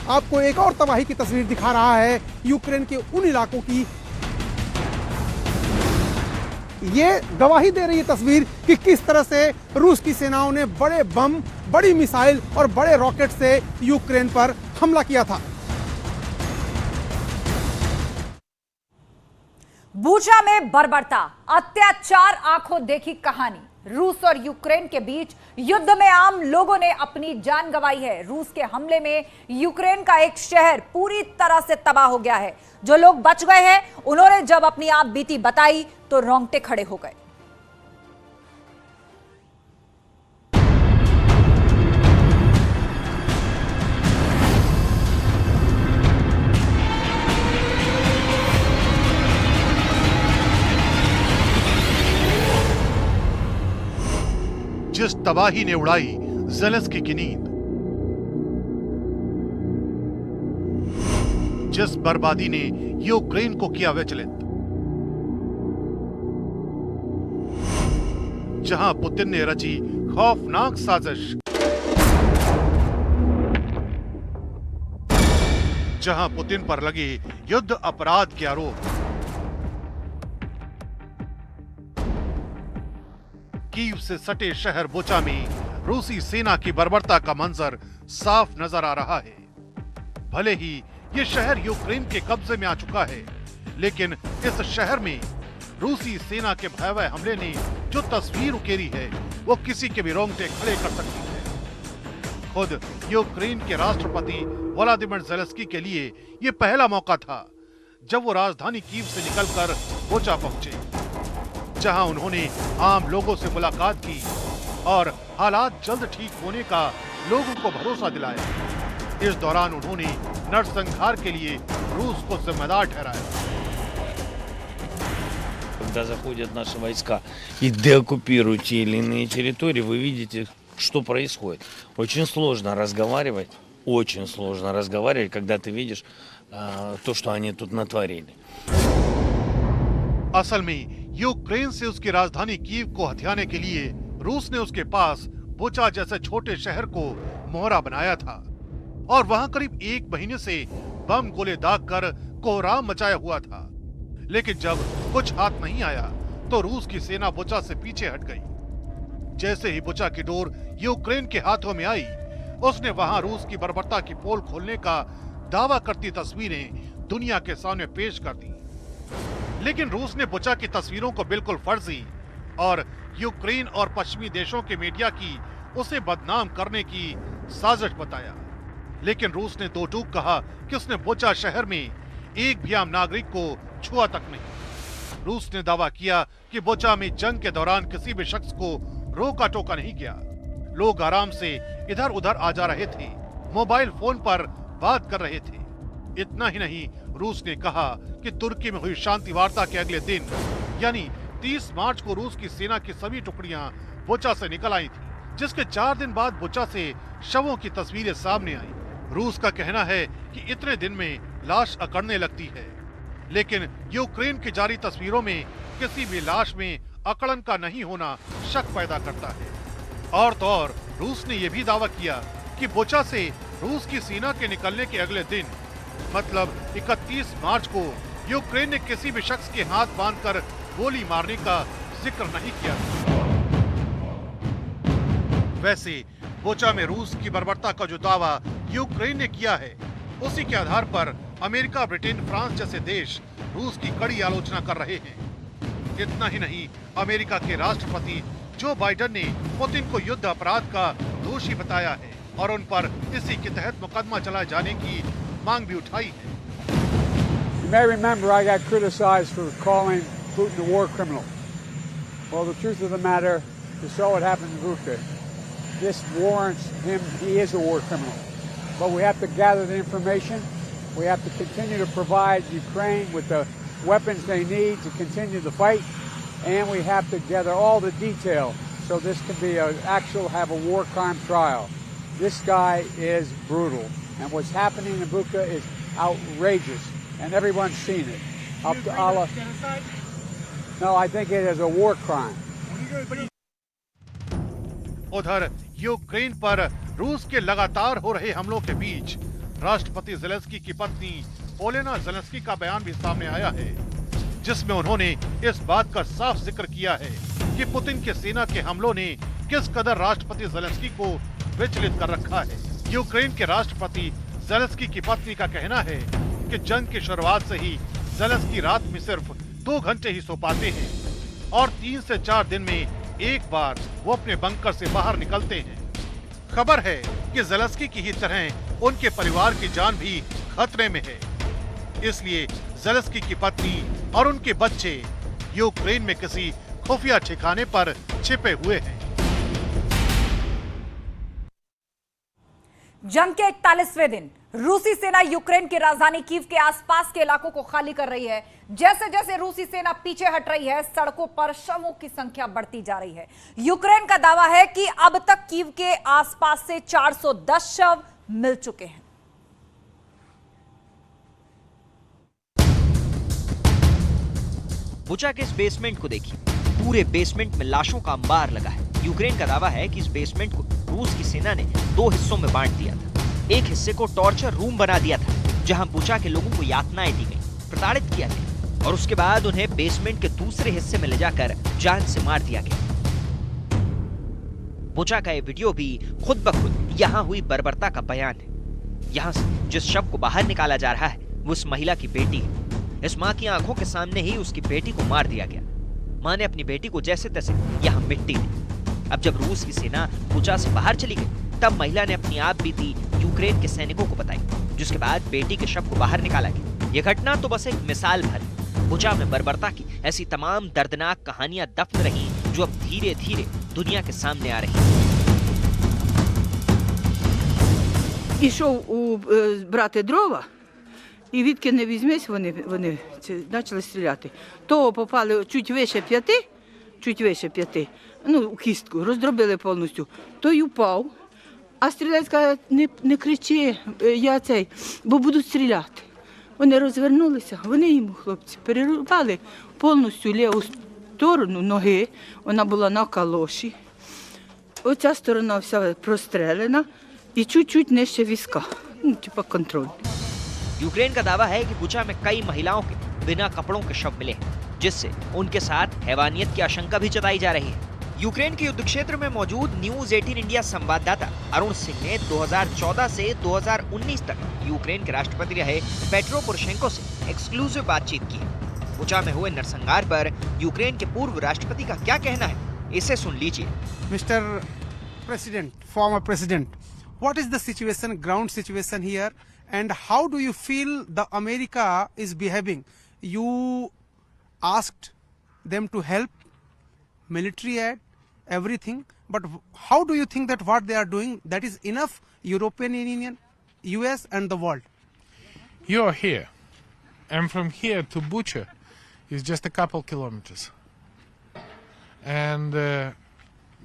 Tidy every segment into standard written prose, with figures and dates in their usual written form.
आपको एक और तबाही की तस्वीर दिखा रहा है यूक्रेन के उन इलाकों की। ये गवाही दे रही है तस्वीर कि किस तरह से रूस की सेनाओं ने बड़े बम, बड़ी मिसाइल और बड़े रॉकेट से यूक्रेन पर हमला किया था। बूचा में बर्बरता, अत्याचार, आंखों देखी कहानी। रूस और यूक्रेन के बीच युद्ध में आम लोगों ने अपनी जान गंवाई है। रूस के हमले में यूक्रेन का एक शहर पूरी तरह से तबाह हो गया है। जो लोग बच गए हैं उन्होंने जब अपनी आप बीती बताई तो रोंगटे खड़े हो गए। जिस तबाही ने उड़ाई ज़ेलेंस्की की नींद, जिस बर्बादी ने यूक्रेन को किया विचलित, जहां पुतिन ने रची खौफनाक साजिश, जहां पुतिन पर लगे युद्ध अपराध के आरोप, कीव से सटे शहर बुचा में रूसी सेना की बर्बरता का मंजर साफ नजर आ रहा है। भले ही ये शहर यूक्रेन के कब्जे में आ चुका है, लेकिन इस शहर में रूसी सेना के भयावह हमले ने जो तस्वीर उकेरी है वो किसी के भी रोंगटे खड़े कर सकती है। खुद यूक्रेन के राष्ट्रपति व्लादिमीर ज़ेलेंस्की के लिए ये पहला मौका था जब वो राजधानी कीव से निकलकर बुचा पहुंचे, जहां उन्होंने आम लोगों से मुलाकात की और हालात जल्द ठीक होने का लोगों को भरोसा दिलाया। इस दौरान उन्होंने नरसंहार के लिए रूस को जिम्मेदार ठहराया। Когда заходят наши войска и деоккупируют те или иные территории, вы видите, что происходит. Очень сложно разговаривать, когда ты видишь то, что они тут натворили. असल में यूक्रेन से उसकी राजधानी कीव को हथियाने के लिए रूस ने उसके पास बुचा जैसे छोटे शहर को मोहरा बनाया था और वहां करीब 1 महीने से बम गोले दागकर कोहराम मचाया हुआ था। लेकिन जब कुछ हाथ नहीं आया तो रूस की सेना बुचा से पीछे हट गई। जैसे ही बुचा की डोर यूक्रेन के हाथों में आई, उसने वहां रूस की बर्बरता की पोल खोलने का दावा करती तस्वीरें दुनिया के सामने पेश कर दी। लेकिन रूस ने बुचा की तस्वीरों को बिल्कुल फर्जी और यूक्रेन और पश्चिमी देशों के मीडिया की उसे बदनाम करने की साजिश बताया। लेकिन रूस ने दो टूक कहा कि उसने बुचा शहर में एक भी आम नागरिक को छुआ तक नहीं। रूस ने दावा किया कि बुचा में जंग के दौरान किसी भी शख्स को रोका टोका नहीं गया। लोग आराम से इधर उधर आ जा रहे थे, मोबाइल फोन पर बात कर रहे थे। इतना ही नहीं, रूस ने कहा कि तुर्की में हुई शांति वार्ता के अगले दिन यानी 30 मार्च को रूस की सेना की सभी टुकड़ियां बुचा से निकल आई थी, जिसके 4 दिन बाद बुचा से शवों की तस्वीरें सामने आई। रूस का कहना है कि इतने दिन में लाश अकड़ने लगती है, लेकिन यूक्रेन की जारी तस्वीरों में किसी भी लाश में अकड़न का नहीं होना शक पैदा करता है। और तो और रूस ने यह भी दावा किया कि बुचा से रूस की सेना के निकलने के अगले दिन मतलब 31 मार्च को यूक्रेन ने किसी भी शख्स के हाथ बांधकर गोली मारने का जिक्र नहीं किया। वैसे बुचा में रूस की बर्बरता का जो दावा यूक्रेन ने किया है, उसी के आधार पर अमेरिका, ब्रिटेन, फ्रांस जैसे देश रूस की कड़ी आलोचना कर रहे हैं। इतना ही नहीं, अमेरिका के राष्ट्रपति जो बाइडेन ने पुतिन को युद्ध अपराध का दोषी बताया है और उन पर इसी के तहत मुकदमा चलाए जाने की मांग भी उठाई है। You may remember I got criticized for calling Putin a war criminal. Well, the truth of the matter, you saw what happened in Bucha. This warrants him, he is a war criminal. But we have to gather the information. We have to continue to provide Ukraine with the weapons they need to continue the fight. And we have to gather all the detail so this can be have a war crime trial. This guy is brutal. And what's happening in Bucha is outrageous, and everyone's seen it. Up to Allah. No, I think it is a war crime. उधर Ukraine पर रूस के लगातार हो रहे हमलों के बीच राष्ट्रपति ज़ेलेंस्की की पत्नी ओलेना ज़ेलेंस्की का बयान भी सामने आया है, जिसमें उन्होंने इस बात का साफ जिक्र किया है कि पुतिन के सेना के हमलों ने किस कदर राष्ट्रपति ज़ेलेंस्की को विचलित कर रखा है। यूक्रेन के राष्ट्रपति ज़ेलेंस्की की पत्नी का कहना है कि जंग की शुरुआत से ही ज़ेलेंस्की रात में सिर्फ 2 घंटे ही सो पाते हैं और 3 से 4 दिन में एक बार वो अपने बंकर से बाहर निकलते हैं। खबर है कि ज़ेलेंस्की की ही तरह उनके परिवार की जान भी खतरे में है, इसलिए ज़ेलेंस्की की पत्नी और उनके बच्चे यूक्रेन में किसी खुफिया ठिकाने पर छिपे हुए हैं। जंग के 41वें दिन रूसी सेना यूक्रेन की राजधानी कीव के आसपास के इलाकों को खाली कर रही है। जैसे जैसे रूसी सेना पीछे हट रही है, सड़कों पर शवों की संख्या बढ़ती जा रही है। यूक्रेन का दावा है कि अब तक कीव के आसपास से 410 शव मिल चुके हैं। बुचा के इस बेसमेंट को देखिए, पूरे बेसमेंट में लाशों का अंबार लगा है। यूक्रेन का दावा है कि इस बेसमेंट को रूस की सेना ने 2 हिस्सों में बांट दिया था। एक हिस्से को टॉर्चर रूम बना दिया था, जहां बुचा के लोगों को यातनाएं दी गई, प्रताड़ित किया गया और उसके बाद उन्हें बेसमेंट के दूसरे हिस्से में ले जाकर जान से मार दिया गया। बुचा का ये वीडियो भी खुद ब खुद यहाँ हुई बर्बरता का बयान है। यहाँ से जिस शव को बाहर निकाला जा रहा है वो उस महिला की बेटी है। इस माँ की आंखों के सामने ही उसकी बेटी को मार दिया गया। माँ ने अपनी बेटी को जैसे तैसे यहाँ मिट्टी दी। अब जब रूस की सेना बुचा से बाहर चली गई, तब महिला ने अपनी आप बीती यूक्रेन के सैनिकों को बताई, जिसके बाद बेटी के शव को बाहर निकाला गया। ये घटना तो बस एक मिसाल भर है। बुचा में बर्बरता की ऐसी तमाम दर्दनाक कहानियां दफन रही, जो अब धीरे धीरे दुनिया के सामने आ रही हैं। Ішов брати дрова, і відки не візьмись, вони почали стріляти. Того попали чуть вище 5, ну, у кістку, роздробили повністю. Той упав, а стрілець каже, не кричи, бо будуть стріляти. Вони розвернулися, вони йому, хлопці, перерубали повністю ліву сторону ноги, вона була на калоші. Оця сторона вся прострелена. И чуть-чуть नीचे विस्का, типа कंट्रोल। यूक्रेन का दावा है कि बुचा में कई महिलाओं के बिना कपड़ों के शव मिले, जिससे उनके साथ हैवानियत की आशंका भी जताई जा रही है। यूक्रेन के युद्ध क्षेत्र में मौजूद न्यूज 18 इंडिया संवाददाता अरुण सिंह ने 2014 से 2019 तक यूक्रेन के राष्ट्रपति रहे पेट्रो पोरोशेंको से एक्सक्लूसिव बातचीत की है। बुचा में हुए नरसंहार पर यूक्रेन के पूर्व राष्ट्रपति का क्या कहना है, इसे सुन लीजिए। Mister president, former president, what is the situation, ground situation here, and how do you feel the America is behaving? You asked them to help, military aid, everything, but how do you think that what they are doing, that is enough? European Union, US and the world? You are here, and from here to Bucha is just a couple kilometers, and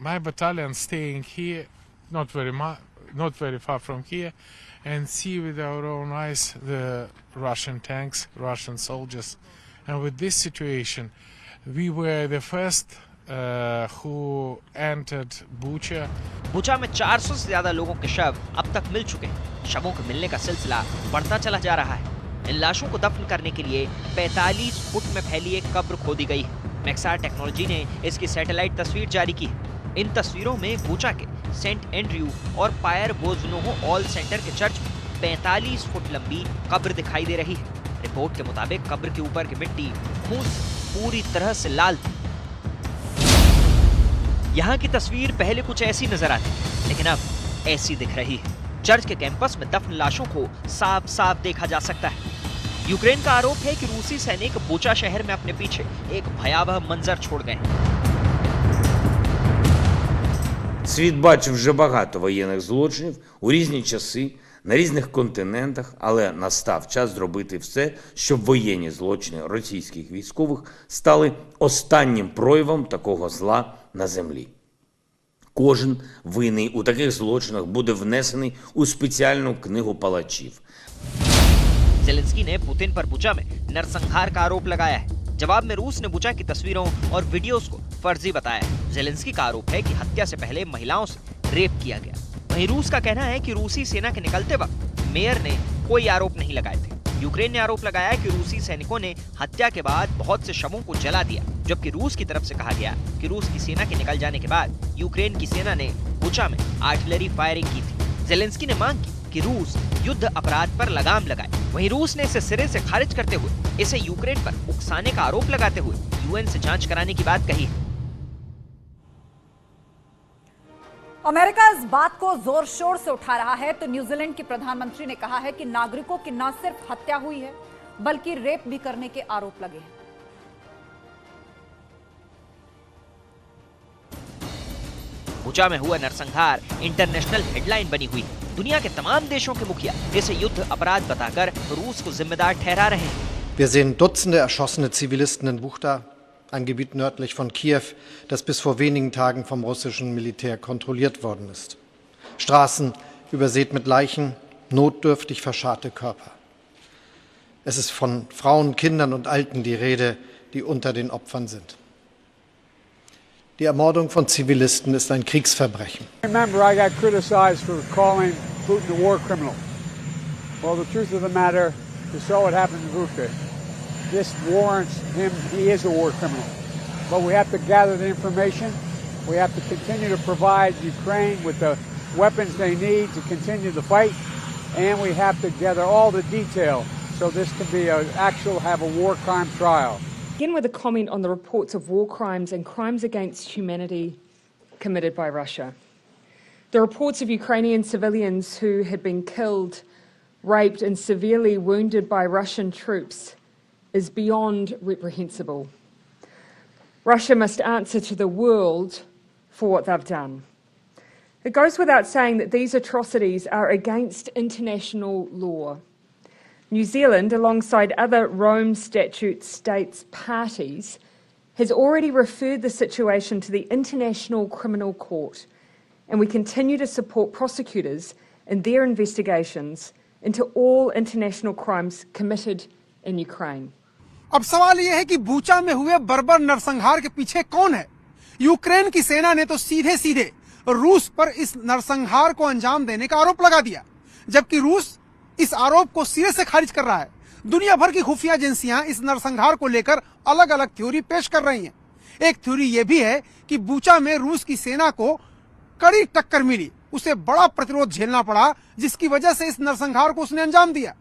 my battalion staying here, not very far from here, and see with our own eyes the Russian tanks, Russian soldiers. And with this situation, we were the first who entered Bucha. बुचा में 400 से ज्यादा लोगों के शव अब तक मिल चुके हैं। शवों के मिलने का सिलसिला बढ़ता चला जा रहा है। इन लाशों को दफन करने के लिए 45 फुट में फैली एक कब्र खोदी गई है। मैक्सार टेक्नोलॉजी ने इसकी सैटेलाइट तस्वीर जारी की है। इन तस्वीरों में बुचा के सेंट एंड्रयू और पायर वोजनोहो ऑल सेंटर के चर्च में 45 फुट लंबी कब्र दिखाई दे रही है। रिपोर्ट के मुताबिक कब्र के ऊपर की मिट्टी खून से पूरी तरह से लाल थी। यहाँ की तस्वीर पहले कुछ ऐसी नजर आती, लेकिन अब ऐसी दिख रही है। चर्च के कैंपस में दफन लाशों को साफ साफ देखा जा सकता है। यूक्रेन का आरोप है कि रूसी सैनिक बुचा शहर में अपने पीछे एक भयावह मंजर छोड़ गए। Світ бачив вже багато воєнних злочинів у різні часи, на різних континентах, але настав час зробити все, щоб воєнні злочини російських військових стали останнім проявом такого зла на землі. Кожен винний у таких злочинах буде внесений у спеціальну книгу палачів. ज़ेलेंस्की ने पुतिन पर बुचा में नरसंहार का आरोप लगाया है। जवाब में रूस ने बुचा की तस्वीरों और वीडियोस को फर्जी बताया है। ज़ेलेंस्की का आरोप है कि हत्या से पहले महिलाओं से रेप किया गया। वहीं रूस का कहना है कि रूसी सेना के निकलते वक्त मेयर ने कोई आरोप नहीं लगाए थे। यूक्रेन ने आरोप लगाया कि रूसी सैनिकों ने हत्या के बाद बहुत से शवों को जला दिया, जबकि रूस की तरफ से कहा गया कि रूस की सेना के निकल जाने के बाद यूक्रेन की सेना ने बुचा में आर्टिलरी फायरिंग की थी। जेलेंस्की ने मांग की कि रूस युद्ध अपराध पर लगाम लगाए। वहीं रूस ने इसे सिरे से खारिज करते हुए इसे यूक्रेन पर उकसाने का आरोप लगाते हुए यूएन से जांच कराने की बात कही है। अमेरिका इस बात को जोर शोर से उठा रहा है तो न्यूजीलैंड की प्रधानमंत्री ने कहा है कि नागरिकों की न सिर्फ हत्या हुई है बल्कि रेप भी करने के आरोप लगे हैं। बुचा में हुआ नरसंहार इंटरनेशनल हेडलाइन बनी हुई है। दुनिया के तमाम देशों के मुखिया इसे युद्ध अपराध बताकर रूस को जिम्मेदार ठहरा रहे हैं। Wir sehen Dutzende erschossene Zivilisten in Buchta, ein Gebiet nördlich von Kiew, das bis vor wenigen Tagen vom russischen Militär kontrolliert worden ist. Straßen übersät mit Leichen, notdürftig verscharrte Körper. Es ist von Frauen, Kindern und Alten die Rede, die unter den Opfern sind. Die Ermordung von Zivilisten ist ein Kriegsverbrechen. Remember, I got criticized for calling Putin a war criminal. Well, the truth of the matter, you saw what happened in Bucha. This warrants him, he is a war criminal. But we have to gather the information. We have to continue to provide Ukraine with the weapons they need to continue the fight. And we have to gather all the detail so this can be have a war crime trial. Begin with a comment on the reports of war crimes and crimes against humanity committed by Russia. The reports of Ukrainian civilians who had been killed, raped and severely wounded by Russian troops is beyond reprehensible. Russia must answer to the world for what they've done. It goes without saying that these atrocities are against international law. New Zealand, alongside other Rome Statute states parties, has already referred the situation to the International Criminal Court, and we continue to support prosecutors in their investigations into all international crimes committed in Ukraine. अब सवाल यह है कि Bucha में हुए बर्बर नरसंहार के पीछे कौन है? यूक्रेन की सेना ने तो सीधे सीधे रूस पर इस नरसंहार को अंजाम देने का आरोप लगा दिया, जबकि रूस इस आरोप को सिरे से खारिज कर रहा है। दुनिया भर की खुफिया एजेंसियां इस नरसंहार को लेकर अलग अलग थ्योरी पेश कर रही हैं। एक थ्योरी यह भी है कि बूचा में रूस की सेना को कड़ी टक्कर मिली, उसे बड़ा प्रतिरोध झेलना पड़ा, जिसकी वजह से इस नरसंहार को उसने अंजाम दिया।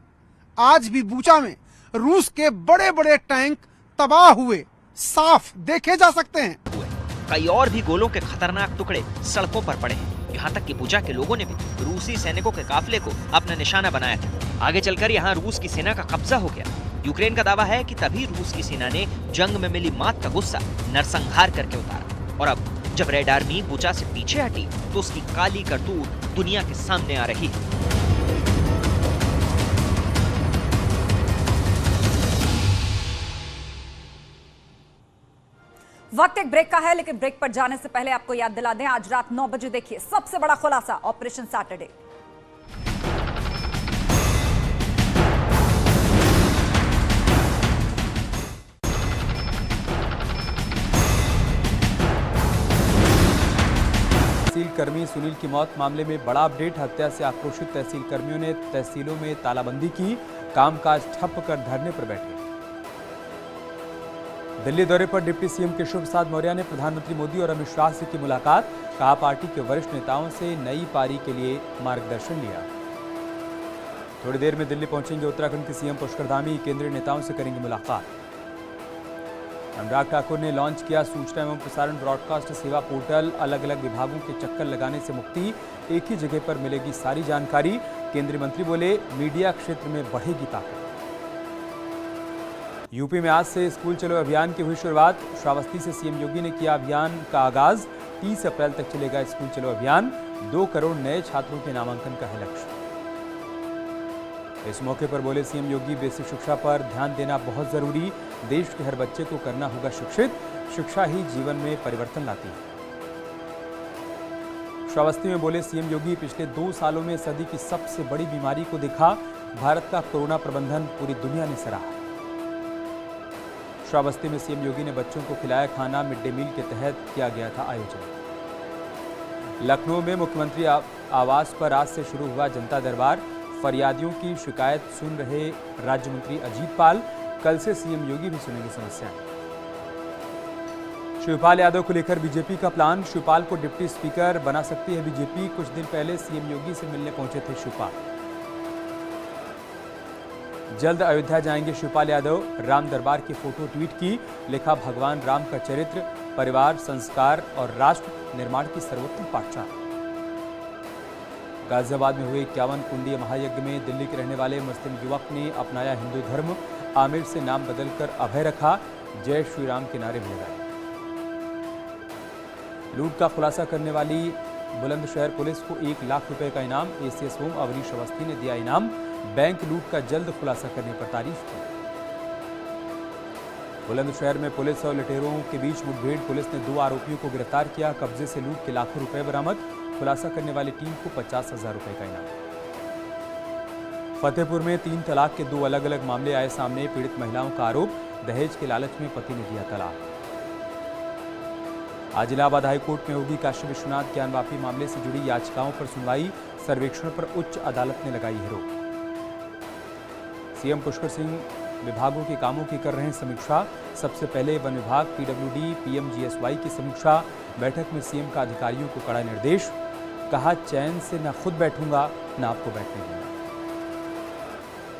आज भी बूचा में रूस के बड़े बड़े टैंक तबाह हुए साफ देखे जा सकते हैं। कई और भी गोलों के खतरनाक टुकड़े सड़कों पर पड़े हैं। यहाँ तक कि बुचा के लोगों ने भी रूसी सैनिकों के काफिले को अपना निशाना बनाया था। आगे चलकर यहाँ रूस की सेना का कब्जा हो गया। यूक्रेन का दावा है कि तभी रूस की सेना ने जंग में मिली मात का गुस्सा नरसंहार करके उतारा, और अब जब रेड आर्मी बुचा से पीछे हटी तो उसकी काली करतूत दुनिया के सामने आ रही है। वक्त एक ब्रेक का है, लेकिन ब्रेक पर जाने से पहले आपको याद दिला दें, आज रात 9 बजे देखिए सबसे बड़ा खुलासा ऑपरेशन सैटरडे। तहसील कर्मी सुनील की मौत मामले में बड़ा अपडेट। हत्या से आक्रोशित तहसील कर्मियों ने तहसीलों में तालाबंदी की, कामकाज ठप कर धरने पर बैठे। दिल्ली दौरे पर डिप्टी सीएम केशव प्रसाद मौर्य ने प्रधानमंत्री मोदी और अमित शाह से की मुलाकात, कहा पार्टी के वरिष्ठ नेताओं से नई पारी के लिए मार्गदर्शन लिया। थोड़ी देर में दिल्ली पहुंचेंगे उत्तराखंड के सीएम पुष्कर धामी, केंद्रीय नेताओं से करेंगे मुलाकात। अनुराग ठाकुर ने लॉन्च किया सूचना एवं प्रसारण ब्रॉडकास्ट सेवा पोर्टल, अलग अलग विभागों के चक्कर लगाने से मुक्ति, एक ही जगह पर मिलेगी सारी जानकारी। केंद्रीय मंत्री बोले, मीडिया क्षेत्र में बढ़ेगी ताकत। यूपी में आज से स्कूल चलो अभियान की हुई शुरुआत, श्रावस्ती से सीएम योगी ने किया अभियान का आगाज। 30 अप्रैल तक चलेगा स्कूल चलो अभियान, 2 करोड़ नए छात्रों के नामांकन का है लक्ष्य। इस मौके पर बोले सीएम योगी, बेसिक शिक्षा पर ध्यान देना बहुत जरूरी, देश के हर बच्चे को करना होगा शिक्षित, शिक्षा ही जीवन में परिवर्तन लाती है। श्रावस्ती में बोले सीएम योगी, पिछले 2 सालों में सदी की सबसे बड़ी बीमारी को देखा, भारत का कोरोना प्रबंधन पूरी दुनिया ने सराहा। श्रावस्ती में सीएम योगी ने बच्चों को खिलाया खाना, मिड डे मील के तहत किया गया था आयोजन। लखनऊ में मुख्यमंत्री आवास पर आज से शुरू हुआ जनता दरबार, फरियादियों की शिकायत सुन रहे राज्य मंत्री अजीत पाल। कल से सीएम योगी भी सुनेंगे समस्याएं। शिवपाल यादव को लेकर बीजेपी का प्लान। शिवपाल को डिप्टी स्पीकर बना सकती है बीजेपी। कुछ दिन पहले सीएम योगी से मिलने पहुंचे थे शिवपाल। जल्द अयोध्या जाएंगे शिवपाल यादव। राम दरबार की फोटो ट्वीट की। लिखा, भगवान राम का चरित्र, परिवार, संस्कार और राष्ट्र निर्माण की सर्वोत्तम पाठशाला। गाजियाबाद में हुए 51 कुंडीय महायज्ञ में दिल्ली के रहने वाले मुस्लिम युवक ने अपनाया हिंदू धर्म। आमिर से नाम बदलकर अभय रखा। जय श्री राम के नारे भी लगाए। लूट का खुलासा करने वाली बुलंदशहर पुलिस को 1 लाख रुपए का इनाम। एसीएस होम अवनीश अवस्थी ने दिया इनाम। बैंक लूट का जल्द खुलासा करने पर तारीफ की। बुलंदशहर में पुलिस और लुटेरों के बीच मुठभेड़। पुलिस ने 2 आरोपियों को गिरफ्तार किया। कब्जे से लूट के लाखों रुपए बरामद। खुलासा करने वाली टीम को 50,000 रुपए का इनाम। फतेहपुर में 3 तलाक के 2 अलग अलग मामले आए सामने। पीड़ित महिलाओं का आरोप, दहेज के लालच में पति ने दिया तलाक। आज इलाहाबाद हाईकोर्ट में होगी काशी विश्वनाथ ज्ञानवापी मामले से जुड़ी याचिकाओं पर सुनवाई। सर्वेक्षण पर उच्च अदालत ने लगाई है रोक। सीएम पुष्कर सिंह विभागों के कामों की कर रहे हैं समीक्षा। सबसे पहले वन विभाग, पीडब्ल्यूडी, पीएमजीएसवाई की समीक्षा। बैठक में सीएम का अधिकारियों को कड़ा निर्देश। कहा, चैन से न खुद बैठूंगा न आपको बैठने दूंगा।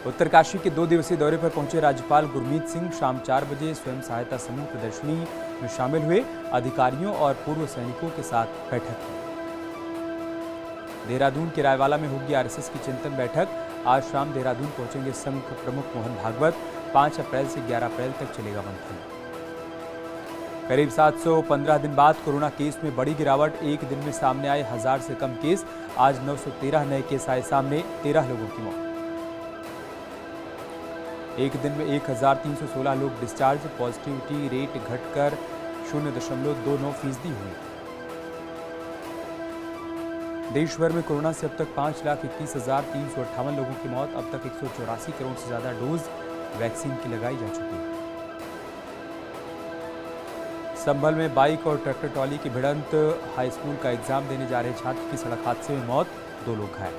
उत्तरकाशी के 2 दिवसीय दौरे पर पहुंचे राज्यपाल गुरमीत सिंह शाम 4 बजे स्वयं सहायता समूह प्रदर्शनी में शामिल हुए। अधिकारियों और पूर्व सैनिकों के साथ बैठक की। देहरादून के रायवाला में होगी आरएसएस की चिंतन बैठक। आज शाम देहरादून पहुंचेंगे संघ प्रमुख मोहन भागवत। 5 अप्रैल से 11 अप्रैल तक चलेगा मंथन। करीब 715 दिन बाद कोरोना केस में बड़ी गिरावट। एक दिन में सामने आए 1000 से कम केस। आज 913 नए केस आए सामने। 13 लोगों की मौत। एक दिन में 1316 लोग डिस्चार्ज। पॉजिटिविटी रेट घटकर 0.29% हुई। देश भर में कोरोना से अब तक 5,21,358 लोगों की मौत। अब तक 184 करोड़ से ज्यादा डोज वैक्सीन की लगाई जा चुकी है। संभल में बाइक और ट्रैक्टर ट्रॉली की भिड़ंत। हाई स्कूल का एग्जाम देने जा रहे छात्र की सड़क हादसे में मौत। 2 लोग घायल।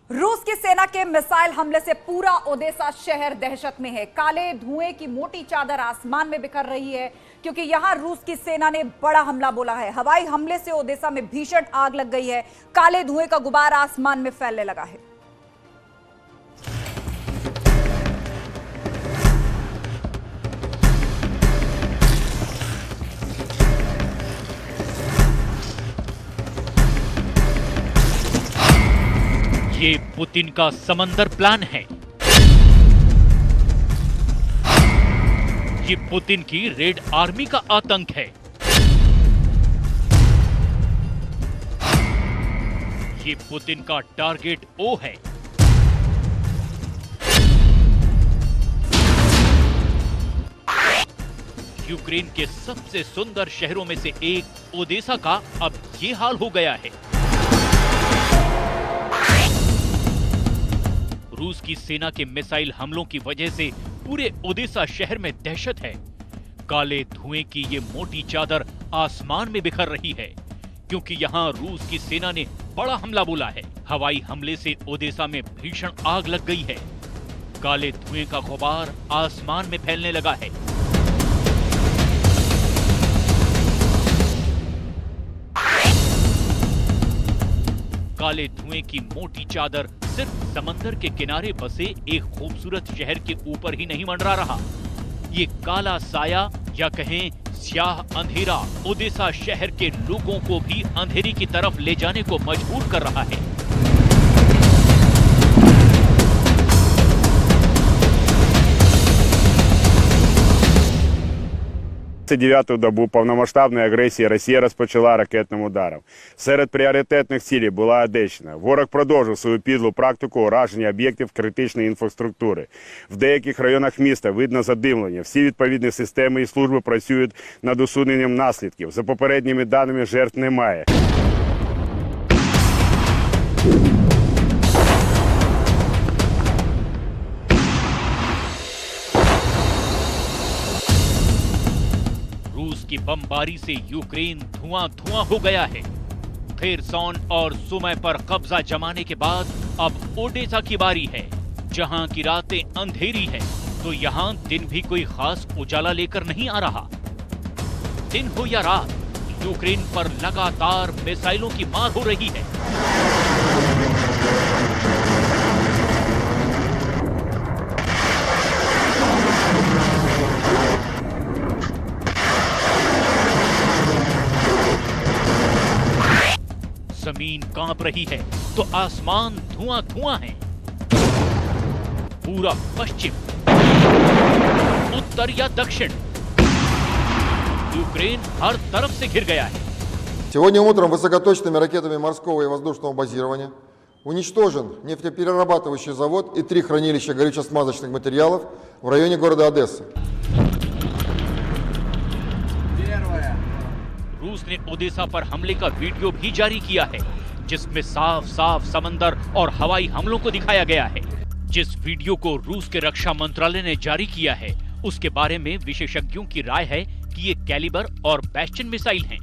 रूस की सेना के मिसाइल हमले से पूरा ओदेसा शहर दहशत में है। काले धुएं की मोटी चादर आसमान में बिखर रही है क्योंकि यहां रूस की सेना ने बड़ा हमला बोला है। हवाई हमले से ओदेसा में भीषण आग लग गई है। काले धुएं का गुबार आसमान में फैलने लगा है। ये पुतिन का समंदर प्लान है। ये पुतिन की रेड आर्मी का आतंक है। ये पुतिन का टारगेट ओ है। यूक्रेन के सबसे सुंदर शहरों में से एक ओदेसा का अब ये हाल हो गया है। रूस की सेना के मिसाइल हमलों की वजह से पूरे ओदेसा शहर में दहशत है। काले धुएं की ये मोटी चादर आसमान में बिखर रही है क्योंकि यहाँ रूस की सेना ने बड़ा हमला बोला है। हवाई हमले से ओदेसा में भीषण आग लग गई है। काले धुएं का गुबार आसमान में फैलने लगा है। काले धुएं की मोटी चादर सिर्फ समंदर के किनारे बसे एक खूबसूरत शहर के ऊपर ही नहीं मंडरा रहा। ये काला साया या कहें स्याह अंधेरा ओदेसा शहर के लोगों को भी अंधेरी की तरफ ले जाने को मजबूर कर रहा है। 29-ту добу повномасштабної агресії Росія розпочала ракетним ударом. Серед пріоритетних цілей була Одещина. Ворог продовжив свою підлу практику ураження об'єктів критичної інфраструктури. В деяких районах міста видно задимлення. Всі відповідні системи і служби працюють над усуненням наслідків. За попередніми даними, жертв немає. की बमबारी से यूक्रेन धुआं-धुआं हो गया है। खेरसोन और सुमी पर कब्जा जमाने के बाद अब ओडेसा की बारी है, जहां की रातें अंधेरी है तो यहां दिन भी कोई खास उजाला लेकर नहीं आ रहा। दिन हो या रात, यूक्रेन पर लगातार मिसाइलों की मार हो रही है। जमीन कांप रही है तो आसमान धुआं-धुआं है। पूरा पश्चिम, उत्तर या दक्षिण, यूक्रेन हर तरफ से घिर गया है। Сегодня утром высокоточными ракетами морского и воздушного базирования уничтожен нефтеперерабатывающий завод и 3 хранилища горюче-смазочных материалов в районе города Одессы. रूस ने ओडेसा पर हमले का वीडियो भी जारी किया है, जिसमें साफ-साफ समंदर और हवाई हमलों को दिखाया गया है। जिस वीडियो को रूस के रक्षा मंत्रालय ने जारी किया है, उसके बारे में विशेषज्ञों की राय है कि ये कैलिबर और बैस्टियन मिसाइल हैं।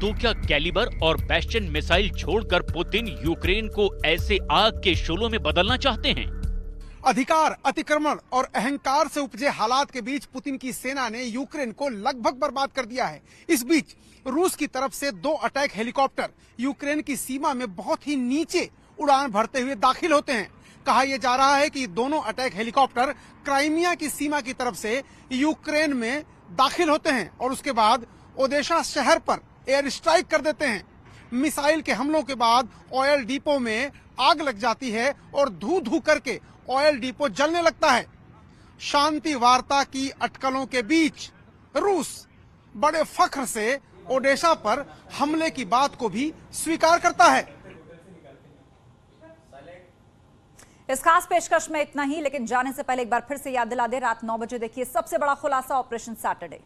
तो क्या कैलिबर और बैस्टियन मिसाइल छोड़कर पुतिन यूक्रेन को ऐसे आग के शोलों में बदलना चाहते हैं? अधिकार, अतिक्रमण और अहंकार से उपजे हालात के बीच पुतिन की सेना ने यूक्रेन को लगभग बर्बाद कर दिया है। इस बीच रूस की तरफ से 2 अटैक हेलीकॉप्टर यूक्रेन की सीमा में बहुत ही नीचे उड़ान भरते हुए दाखिल होते हैं। कहा यह जा रहा है कि दोनों अटैक हेलीकॉप्टर क्राइमिया की सीमा की तरफ से यूक्रेन में दाखिल होते हैं और उसके बाद ओडेसा शहर पर एयर स्ट्राइक कर देते हैं। मिसाइल के हमलों के बाद ऑयल डिपो में आग लग जाती है और धू धू करके ऑयल डिपो जलने लगता है। शांति वार्ता की अटकलों के बीच रूस बड़े फख्र से ओडेसा पर हमले की बात को भी स्वीकार करता है। इस खास पेशकश में इतना ही, लेकिन जाने से पहले एक बार फिर से याद दिला दे, रात 9 बजे देखिए सबसे बड़ा खुलासा ऑपरेशन सैटरडे।